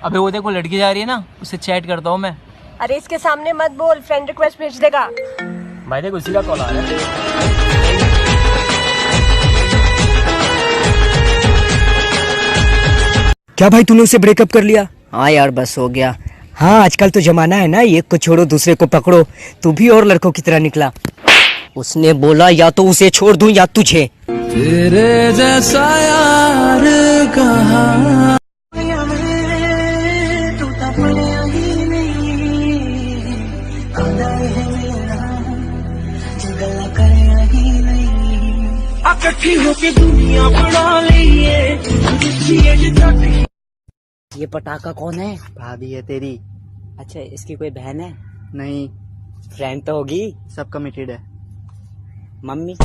अबे वो देखो लड़की जा रही है ना, उससे चैट करता हूँ मैं। अरे इसके सामने मत बोल, फ्रेंड रिक्वेस्ट भेज देगा। भाई देखो उसी का कॉल आ रहा है। क्या भाई तूने उससे ब्रेकअप कर लिया? हाँ यार बस हो गया। हाँ आजकल तो जमाना है ना, एक को छोड़ो दूसरे को पकड़ो। तू भी और लड़कों की तरह निकला। उसने बोला या तो उसे छोड़ दूं या तुझे। तेरे जैसा यार कहाँ ये पटाखा कौन है? भाभी है तेरी। अच्छा इसकी कोई बहन है? नहीं, फ्रेंड तो होगी। सब कमिटेड है। मम्मी।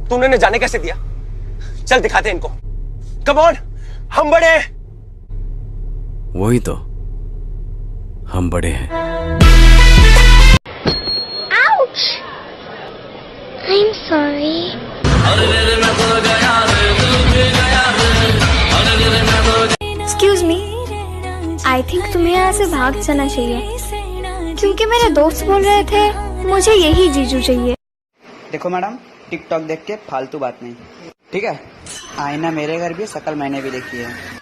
तूने न जाने कैसे दिया। चल दिखाते हैं इनको। कम ऑन, हम बड़े हैं। वही तो, हम बड़े हैं। I'm sorry. Excuse me. I think तुम्हें यहाँ से भाग जाना चाहिए, क्योंकि मेरे दोस्त बोल रहे थे मुझे यही जीजू चाहिए। देखो मैडम, टिकटॉक देख के फालतू बात नहीं, ठीक है? आईना मेरे घर भी, शकल मैंने भी देखी है।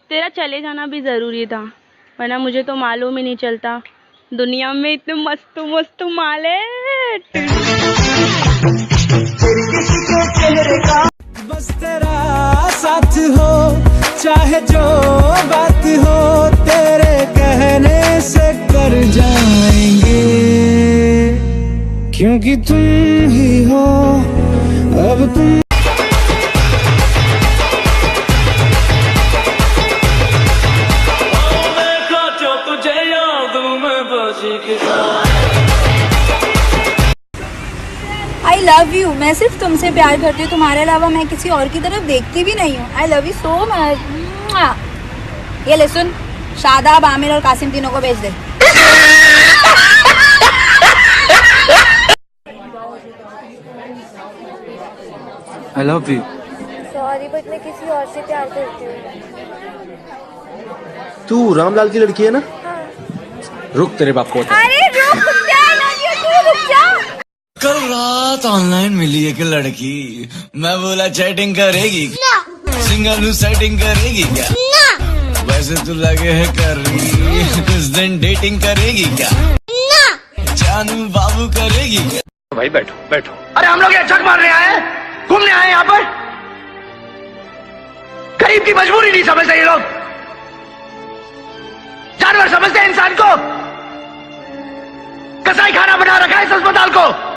तेरा चले जाना भी जरूरी था, वरना मुझे तो मालूम ही नहीं चलता दुनिया में इतने मस्त मस्त माले। बस तेरा साथ हो, चाहे जो बात हो, तेरे कहने से कर जाएंगे, क्योंकि तुम ही हो अब तुम। I love you. मैं सिर्फ तुमसे प्यार करती हूँ, तुम्हारे अलावा मैं किसी और की तरफ देखती भी नहीं हूँ। I love you so much. ये ले सुन, शादाब, आमिर और कासिम तीनों को भेज दे। I love you. Sorry, but मैं किसी और से प्यार करती हूँ। तू रामलाल की लड़की है ना? रुक तेरे बाप को। अरे रुक जा, रुक जा। कल रात ऑनलाइन मिली एक लड़की, मैं बोला चैटिंग करेगी क्या? सिंगल सेटिंग करेगी क्या? वैसे तो लगे है कर रही, इस दिन डेटिंग करेगी क्या? जानू बाबू करेगी क्या? भाई बैठो बैठो। अरे हम लोग ये छक मारने आए हैं, घूमने आए यहाँ पर। गरीब की मजबूरी नहीं समझते ये लोग, जानवर समझते हैं इंसान को। कसाई खाना बना रखा है इस अस्पताल को।